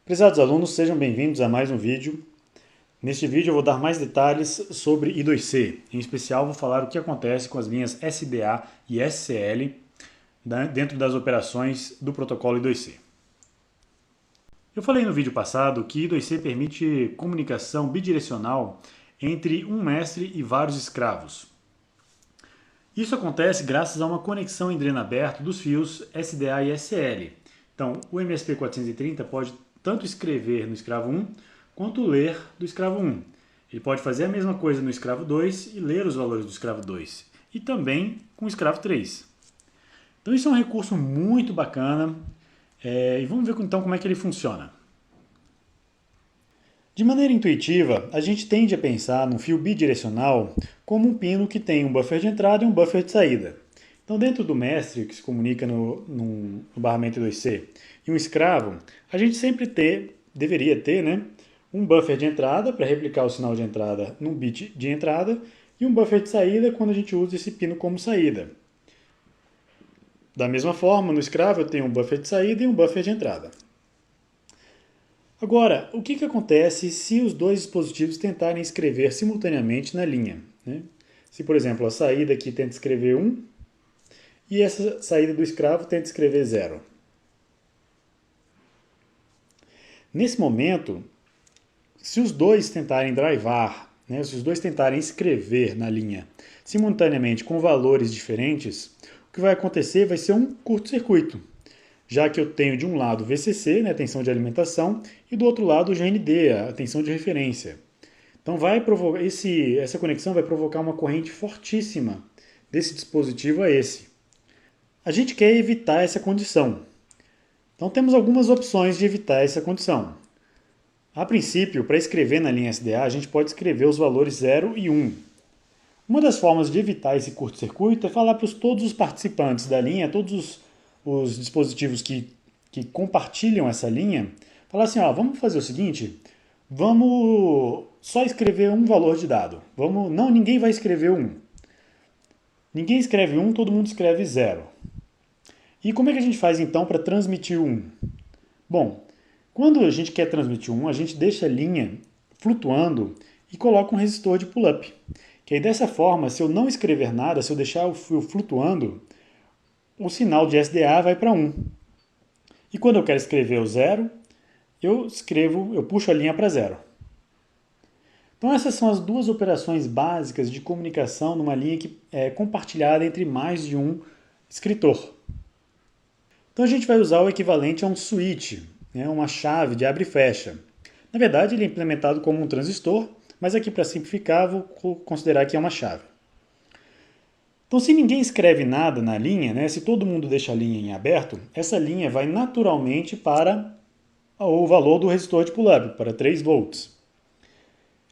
Prezados alunos, sejam bem-vindos a mais um vídeo. Neste vídeo eu vou dar mais detalhes sobre I2C. Em especial vou falar o que acontece com as linhas SDA e SCL dentro das operações do protocolo I2C. Eu falei no vídeo passado que I2C permite comunicação bidirecional entre um mestre e vários escravos. Isso acontece graças a uma conexão em dreno aberto dos fios SDA e SCL. Então, o MSP430 pode tanto escrever no escravo 1 quanto ler do escravo 1. Ele pode fazer a mesma coisa no escravo 2 e ler os valores do escravo 2. E também com o escravo 3. Então isso é um recurso muito bacana. E vamos ver então como é que ele funciona. De maneira intuitiva, a gente tende a pensar num fio bidirecional como um pino que tem um buffer de entrada e um buffer de saída. Então, dentro do mestre, que se comunica no barramento 2C, e um escravo, a gente sempre deveria ter, um buffer de entrada para replicar o sinal de entrada num bit de entrada e um buffer de saída quando a gente usa esse pino como saída. Da mesma forma, no escravo eu tenho um buffer de saída e um buffer de entrada. Agora, o que acontece se os dois dispositivos tentarem escrever simultaneamente na linha? Se, por exemplo, a saída aqui tenta escrever 1 e essa saída do escravo tenta escrever 0. Nesse momento, se os dois tentarem drivar, se os dois tentarem escrever na linha simultaneamente com valores diferentes, o que vai acontecer vai ser um curto-circuito, já que eu tenho de um lado o VCC, a tensão de alimentação, e do outro lado o GND, a tensão de referência. Então essa conexão vai provocar uma corrente fortíssima desse dispositivo a esse. A gente quer evitar essa condição. Então temos algumas opções de evitar essa condição. A princípio, para escrever na linha SDA, a gente pode escrever os valores 0 e 1. Uma das formas de evitar esse curto-circuito é falar para todos os participantes da linha, todos os dispositivos que compartilham essa linha, falar assim, vamos fazer o seguinte, vamos só escrever um valor de dado. Ninguém vai escrever 1. Ninguém escreve 1, todo mundo escreve 0. E como é que a gente faz então para transmitir 1? Bom, quando a gente quer transmitir 1, a gente deixa a linha flutuando e coloca um resistor de pull-up. Que aí dessa forma, se eu não escrever nada, se eu deixar o fio flutuando, o sinal de SDA vai para 1. E quando eu quero escrever o 0, eu puxo a linha para 0. Então essas são as duas operações básicas de comunicação numa linha que é compartilhada entre mais de um escritor. Então a gente vai usar o equivalente a um switch, uma chave de abre e fecha. Na verdade ele é implementado como um transistor, mas aqui para simplificar vou considerar que é uma chave. Então se ninguém escreve nada na linha, se todo mundo deixa a linha em aberto, essa linha vai naturalmente para o valor do resistor de pull-up, para 3 volts.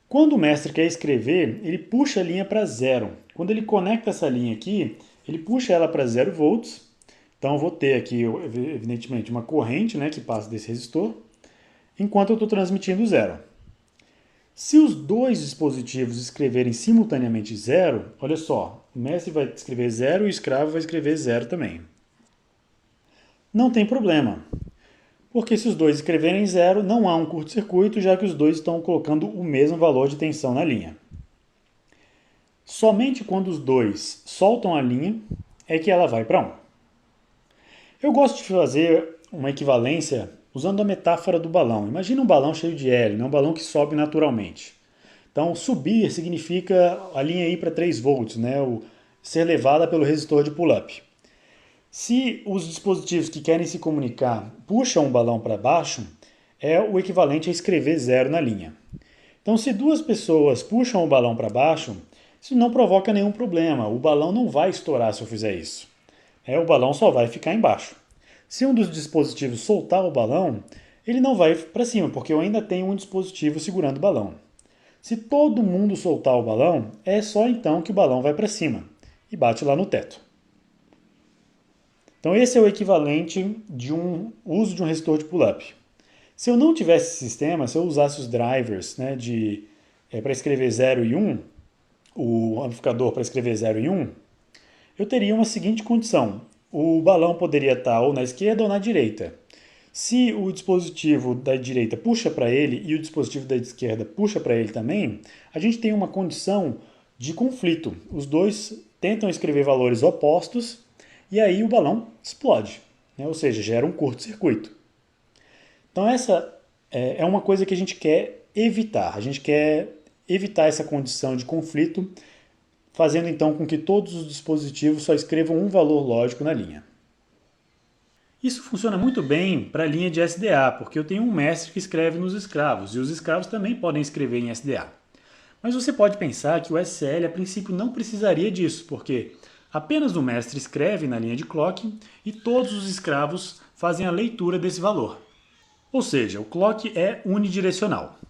Quando o mestre quer escrever, ele puxa a linha para 0. Quando ele conecta essa linha aqui, ele puxa ela para 0 volts. Então eu vou ter aqui, evidentemente, uma corrente que passa desse resistor, enquanto eu estou transmitindo 0. Se os dois dispositivos escreverem simultaneamente 0, olha só, o mestre vai escrever 0 e o escravo vai escrever 0 também. Não tem problema, porque se os dois escreverem 0, não há um curto-circuito, já que os dois estão colocando o mesmo valor de tensão na linha. Somente quando os dois soltam a linha é que ela vai para 1. Eu gosto de fazer uma equivalência usando a metáfora do balão. Imagina um balão cheio de hélio, um balão que sobe naturalmente. Então, subir significa a linha ir para 3 volts, ser levada pelo resistor de pull-up. Se os dispositivos que querem se comunicar puxam o balão para baixo, é o equivalente a escrever 0 na linha. Então, se duas pessoas puxam o balão para baixo, isso não provoca nenhum problema. O balão não vai estourar se eu fizer isso. O balão só vai ficar embaixo. Se um dos dispositivos soltar o balão, ele não vai para cima, porque eu ainda tenho um dispositivo segurando o balão. Se todo mundo soltar o balão, é só então que o balão vai para cima e bate lá no teto. Então esse é o equivalente de um uso de um resistor de pull-up. Se eu não tivesse esse sistema, se eu usasse os drivers para escrever 0 e 1, o amplificador para escrever 0 e 1, eu teria uma seguinte condição. O balão poderia estar ou na esquerda ou na direita. Se o dispositivo da direita puxa para ele e o dispositivo da esquerda puxa para ele também, a gente tem uma condição de conflito. Os dois tentam escrever valores opostos e aí o balão explode, né? Ou seja, gera um curto-circuito. Então essa é uma coisa que a gente quer evitar. A gente quer evitar essa condição de conflito, fazendo então com que todos os dispositivos só escrevam um valor lógico na linha. Isso funciona muito bem para a linha de SDA, porque eu tenho um mestre que escreve nos escravos, e os escravos também podem escrever em SDA. Mas você pode pensar que o SL a princípio não precisaria disso, porque apenas o mestre escreve na linha de clock e todos os escravos fazem a leitura desse valor. Ou seja, o clock é unidirecional.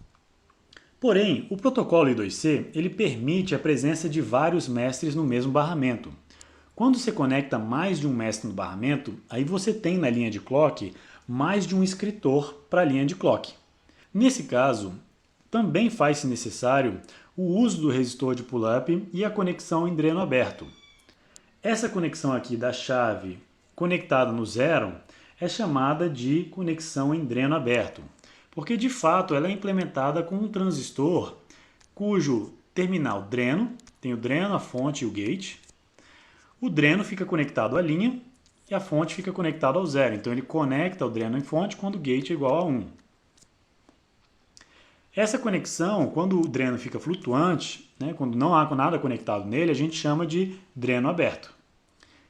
Porém, o protocolo I2C ele permite a presença de vários mestres no mesmo barramento. Quando você conecta mais de um mestre no barramento, aí você tem na linha de clock mais de um escritor para a linha de clock. Nesse caso, também faz-se necessário o uso do resistor de pull-up e a conexão em dreno aberto. Essa conexão aqui da chave conectada no zero é chamada de conexão em dreno aberto, porque de fato ela é implementada com um transistor cujo terminal dreno, tem o dreno, a fonte e o gate. O dreno fica conectado à linha e a fonte fica conectada ao zero. Então ele conecta o dreno em fonte quando o gate é igual a 1. Essa conexão, quando o dreno fica flutuante, né, quando não há nada conectado nele, a gente chama de dreno aberto.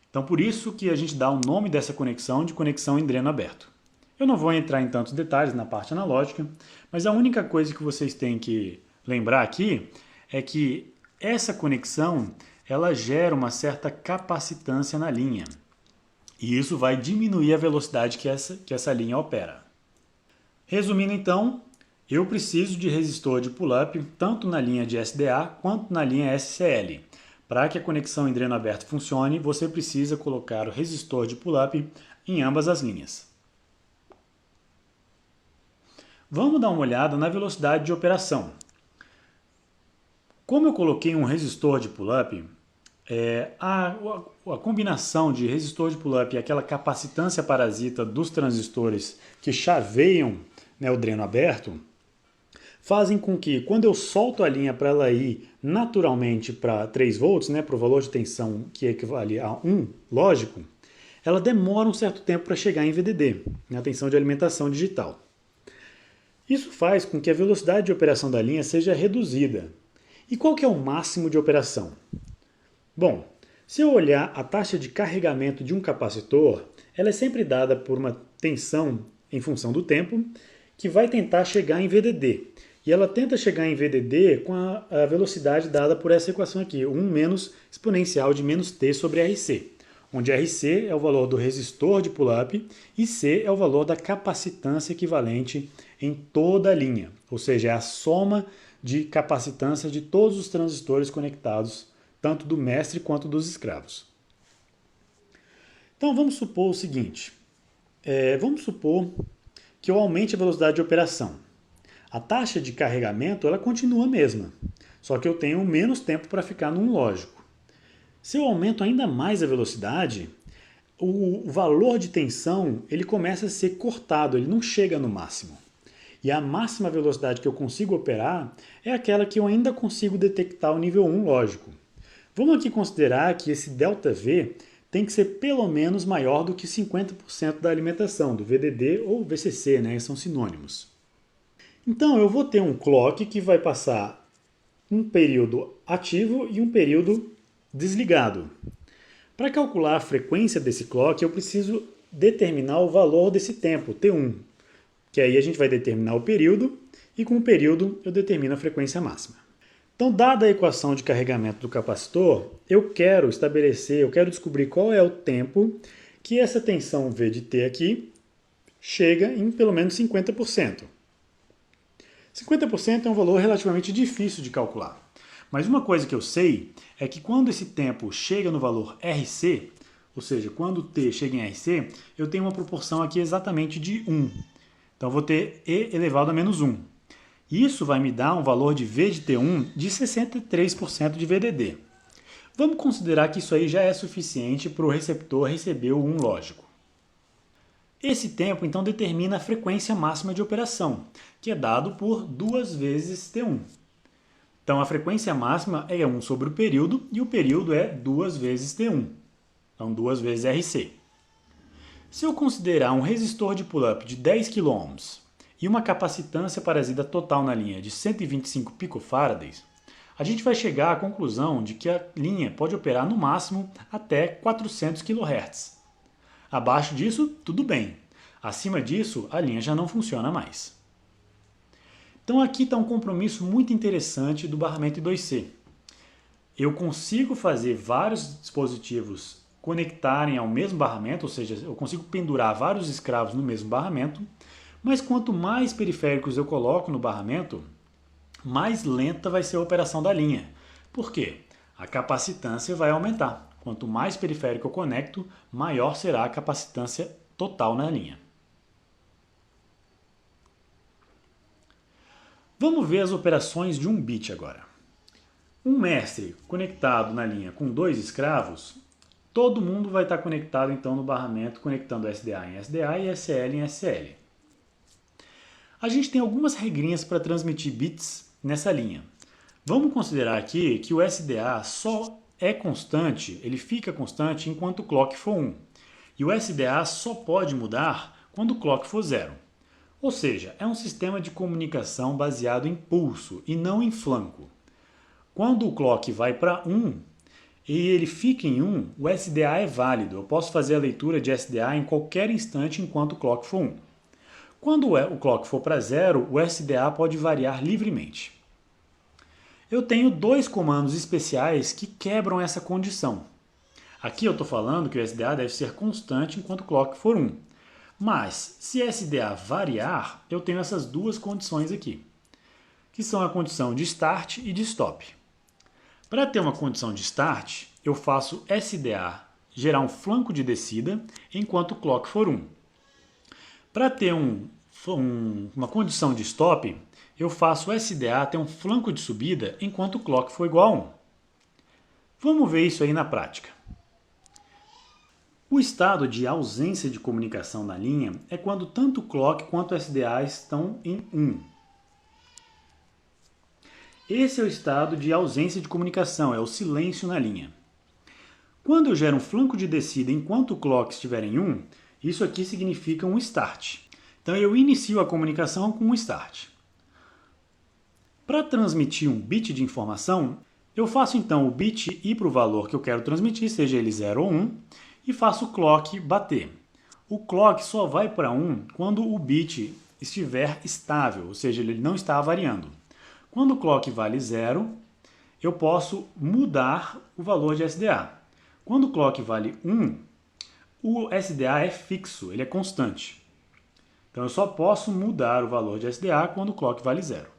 Então por isso que a gente dá o nome dessa conexão de conexão em dreno aberto. Eu não vou entrar em tantos detalhes na parte analógica, mas a única coisa que vocês têm que lembrar aqui é que essa conexão ela gera uma certa capacitância na linha. E isso vai diminuir a velocidade que essa linha opera. Resumindo então, eu preciso de resistor de pull-up tanto na linha de SDA quanto na linha SCL. Para que a conexão em dreno aberto funcione, você precisa colocar o resistor de pull-up em ambas as linhas. Vamos dar uma olhada na velocidade de operação. Como eu coloquei um resistor de pull-up, a combinação de resistor de pull-up e aquela capacitância parasita dos transistores que chaveiam, né, o dreno aberto, fazem com que, quando eu solto a linha para ela ir naturalmente para 3 volts, né, para o valor de tensão que equivale a 1, lógico, ela demora um certo tempo para chegar em VDD, na tensão de alimentação digital. Isso faz com que a velocidade de operação da linha seja reduzida. E qual que é o máximo de operação? Bom, se eu olhar a taxa de carregamento de um capacitor, ela é sempre dada por uma tensão em função do tempo, que vai tentar chegar em VDD. E ela tenta chegar em VDD com a velocidade dada por essa equação aqui, 1 menos exponencial de menos t sobre RC, onde RC é o valor do resistor de pull-up e C é o valor da capacitância equivalente em toda a linha, ou seja, é a soma de capacitância de todos os transistores conectados, tanto do mestre quanto dos escravos. Então vamos supor o seguinte, vamos supor que eu aumente a velocidade de operação. A taxa de carregamento ela continua a mesma, só que eu tenho menos tempo para ficar num lógico. Se eu aumento ainda mais a velocidade, o valor de tensão ele começa a ser cortado, ele não chega no máximo. E a máxima velocidade que eu consigo operar é aquela que eu ainda consigo detectar o nível 1 lógico. Vamos aqui considerar que esse ΔV tem que ser pelo menos maior do que 50% da alimentação, do VDD ou VCC, né? São sinônimos. Então eu vou ter um clock que vai passar um período ativo e um período desligado. Para calcular a frequência desse clock, eu preciso determinar o valor desse tempo, T1, que aí a gente vai determinar o período e com o período eu determino a frequência máxima. Então, dada a equação de carregamento do capacitor, eu quero descobrir qual é o tempo que essa tensão V de T aqui chega em pelo menos 50%. 50% é um valor relativamente difícil de calcular. Mas uma coisa que eu sei é que quando esse tempo chega no valor RC, ou seja, quando T chega em RC, eu tenho uma proporção aqui exatamente de 1. Então, eu vou ter E elevado a menos 1. Isso vai me dar um valor de V de T1 de 63% de VDD. Vamos considerar que isso aí já é suficiente para o receptor receber o 1 lógico. Esse tempo, então, determina a frequência máxima de operação, que é dado por 2 vezes T1. Então, a frequência máxima é 1 sobre o período, e o período é 2 vezes T1. Então, 2 vezes RC. Se eu considerar um resistor de pull-up de 10 kΩ e uma capacitância parasita total na linha de 125 picofarads, a gente vai chegar à conclusão de que a linha pode operar no máximo até 400 kHz. Abaixo disso, tudo bem. Acima disso, a linha já não funciona mais. Então aqui está um compromisso muito interessante do barramento I2C. Eu consigo fazer vários dispositivos conectarem ao mesmo barramento, ou seja, eu consigo pendurar vários escravos no mesmo barramento, mas quanto mais periféricos eu coloco no barramento, mais lenta vai ser a operação da linha. Por quê? A capacitância vai aumentar. Quanto mais periférico eu conecto, maior será a capacitância total na linha. Vamos ver as operações de um bit agora. Um mestre conectado na linha com 2 escravos, todo mundo vai estar conectado então no barramento, conectando SDA em SDA e SL em SL. A gente tem algumas regrinhas para transmitir bits nessa linha. Vamos considerar aqui que o SDA só é constante, ele fica constante enquanto o clock for 1. E o SDA só pode mudar quando o clock for 0. Ou seja, é um sistema de comunicação baseado em pulso e não em flanco. Quando o clock vai para 1 e ele fica em 1, o SDA é válido. Eu posso fazer a leitura de SDA em qualquer instante enquanto o clock for 1. Quando o clock for para 0, o SDA pode variar livremente. Eu tenho 2 comandos especiais que quebram essa condição. Aqui eu estou falando que o SDA deve ser constante enquanto o clock for 1. Mas, se SDA variar, eu tenho essas 2 condições aqui, que são a condição de start e de stop. Para ter uma condição de start, eu faço SDA gerar um flanco de descida enquanto o clock for 1. Para ter uma condição de stop, eu faço SDA ter um flanco de subida enquanto o clock for igual a 1. Vamos ver isso aí na prática. O estado de ausência de comunicação na linha é quando tanto o clock quanto o SDA estão em 1. Esse é o estado de ausência de comunicação, é o silêncio na linha. Quando eu gero um flanco de descida enquanto o clock estiver em 1, isso aqui significa um start. Então eu inicio a comunicação com um start. Para transmitir um bit de informação, eu faço então o bit ir para o valor que eu quero transmitir, seja ele 0 ou 1, e faço o clock bater. O clock só vai para 1 quando o bit estiver estável, ou seja, ele não está variando. Quando o clock vale 0, eu posso mudar o valor de SDA. Quando o clock vale 1, o SDA é fixo, ele é constante. Então eu só posso mudar o valor de SDA quando o clock vale 0.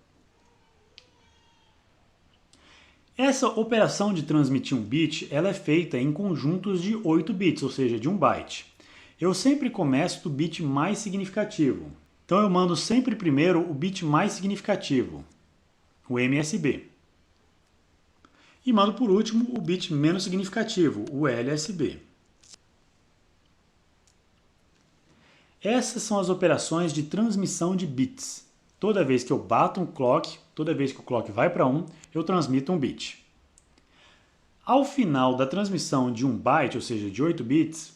Essa operação de transmitir um bit, ela é feita em conjuntos de 8 bits, ou seja, de 1 byte. Eu sempre começo do bit mais significativo. Então eu mando sempre primeiro o bit mais significativo, o MSB. E mando por último o bit menos significativo, o LSB. Essas são as operações de transmissão de bits. Toda vez que eu bato um clock, toda vez que o clock vai para 1, eu transmito um bit. Ao final da transmissão de 1 byte, ou seja, de 8 bits,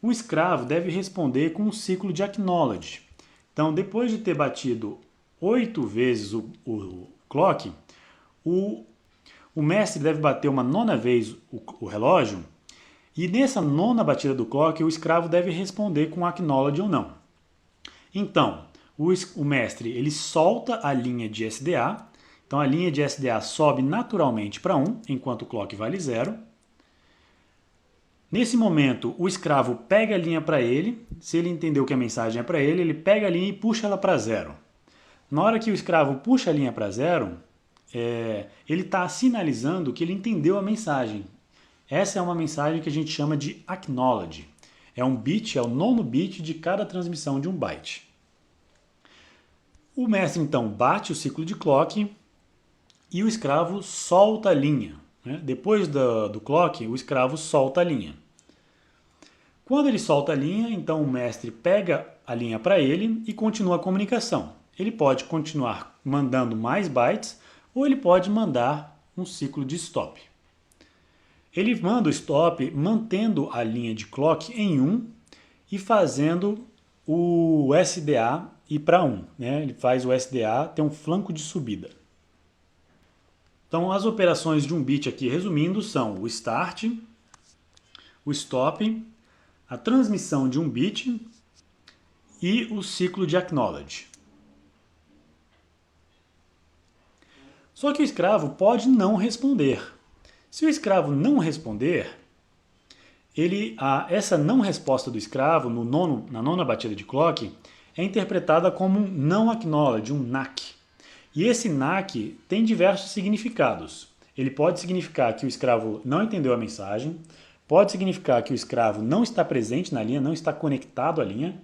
o escravo deve responder com um ciclo de acknowledge. Então, depois de ter batido 8 vezes o clock, o mestre deve bater uma 9ª vez o relógio, e nessa 9ª batida do clock, o escravo deve responder com acknowledge ou não. Então, o mestre ele solta a linha de SDA, então a linha de SDA sobe naturalmente para 1, enquanto o clock vale 0. Nesse momento, o escravo pega a linha para ele, se ele entendeu que a mensagem é para ele, ele pega a linha e puxa ela para 0. Na hora que o escravo puxa a linha para 0, ele está sinalizando que ele entendeu a mensagem. Essa é uma mensagem que a gente chama de acknowledge. É um bit, é o 9º bit de cada transmissão de 1 byte. O mestre então bate o ciclo de clock e o escravo solta a linha. Depois do clock, o escravo solta a linha. Quando ele solta a linha, então o mestre pega a linha para ele e continua a comunicação. Ele pode continuar mandando mais bytes ou ele pode mandar um ciclo de stop. Ele manda o stop mantendo a linha de clock em 1 e fazendo o SDA ir para 1. Né? Ele faz o SDA ter um flanco de subida. Então as operações de um bit aqui, resumindo, são o start, o stop, a transmissão de um bit e o ciclo de acknowledge. Só que o escravo pode não responder. Se o escravo não responder, essa não resposta do escravo na nona batida de clock é interpretada como um não acknowledge, um NAC. E esse NAC tem diversos significados. Ele pode significar que o escravo não entendeu a mensagem, pode significar que o escravo não está presente na linha, não está conectado à linha,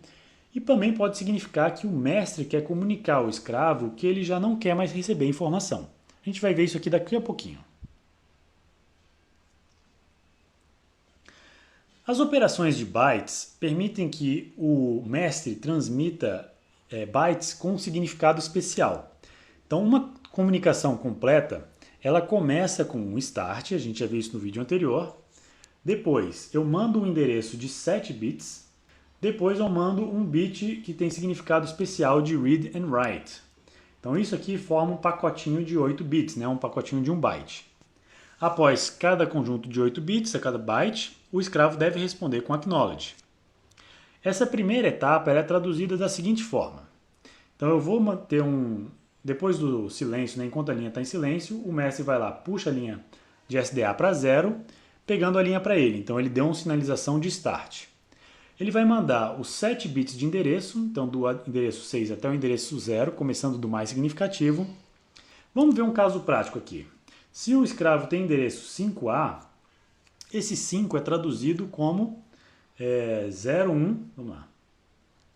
e também pode significar que o mestre quer comunicar ao escravo que ele já não quer mais receber informação. A gente vai ver isso aqui daqui a pouquinho. As operações de bytes permitem que o mestre transmita bytes com um significado especial. Então, uma comunicação completa, ela começa com um start, a gente já viu isso no vídeo anterior. Depois, eu mando um endereço de 7 bits. Depois, eu mando um bit que tem significado especial de read and write. Então, isso aqui forma um pacotinho de 8 bits, né? Um pacotinho de 1 byte. Após cada conjunto de 8 bits, a cada byte, o escravo deve responder com acknowledge. Essa primeira etapa é traduzida da seguinte forma. Então, eu vou manter depois do silêncio, né, enquanto a linha está em silêncio, o mestre vai lá, puxa a linha de SDA para 0, pegando a linha para ele. Então ele deu uma sinalização de start. Ele vai mandar os 7 bits de endereço, então do endereço 6 até o endereço 0, começando do mais significativo. Vamos ver um caso prático aqui. Se o escravo tem endereço 5A, esse 5 é traduzido como 01, vamos lá,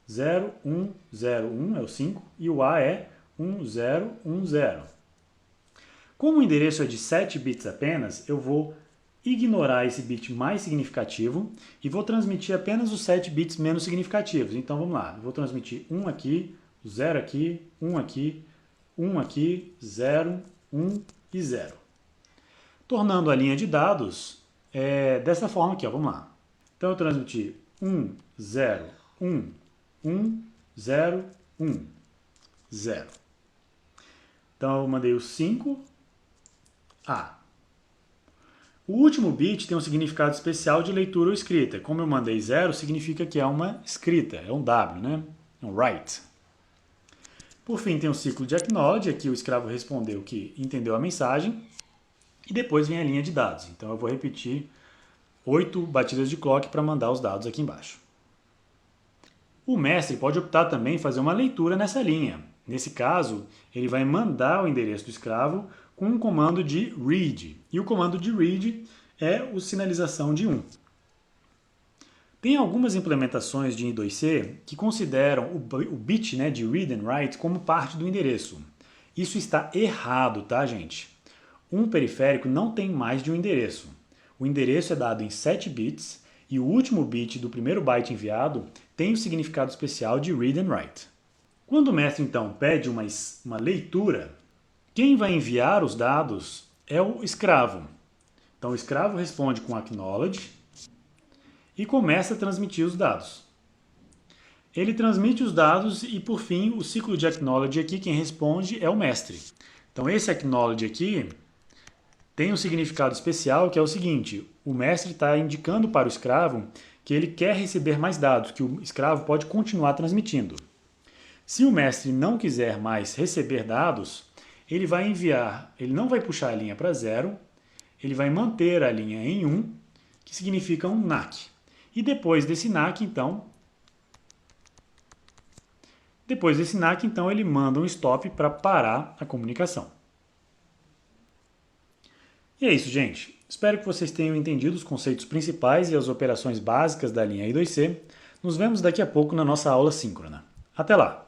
0101 é o 5 e o A é 1010. Como o endereço é de 7 bits apenas, eu vou ignorar esse bit mais significativo e vou transmitir apenas os 7 bits menos significativos. Então vamos lá, eu vou transmitir 1 aqui, 0 aqui, 1 aqui, 1 aqui, 0, 1 e 0. Tornando a linha de dados dessa forma aqui, ó, vamos lá. Então eu transmiti 1, 0, 1, 1, 0, 1, 0. Então eu mandei o 5A. O último bit tem um significado especial de leitura ou escrita. Como eu mandei 0, significa que é uma escrita, é um W, né? Um write. Por fim, tem o ciclo de acknowledge, aqui o escravo respondeu que entendeu a mensagem. E depois vem a linha de dados. Então eu vou repetir 8 batidas de clock para mandar os dados aqui embaixo. O mestre pode optar também em fazer uma leitura nessa linha. Nesse caso, ele vai mandar o endereço do escravo com um comando de read. E o comando de read é a sinalização de 1. Tem algumas implementações de I2C que consideram o bit, né, de read and write como parte do endereço. Isso está errado, tá, gente? Um periférico não tem mais de um endereço. O endereço é dado em 7 bits e o último bit do primeiro byte enviado tem o significado especial de read and write. Quando o mestre, então, pede uma leitura, quem vai enviar os dados é o escravo. Então, o escravo responde com acknowledge e começa a transmitir os dados. Ele transmite os dados e, por fim, o ciclo de acknowledge aqui, quem responde é o mestre. Então, esse acknowledge aqui tem um significado especial que é o seguinte: o mestre está indicando para o escravo que ele quer receber mais dados, que o escravo pode continuar transmitindo. Se o mestre não quiser mais receber dados, ele vai enviar, ele não vai puxar a linha para 0, ele vai manter a linha em 1, que significa um NAC. E depois desse NAC, então, ele manda um stop para parar a comunicação. E é isso, gente. Espero que vocês tenham entendido os conceitos principais e as operações básicas da linha I2C. Nos vemos daqui a pouco na nossa aula síncrona. Até lá!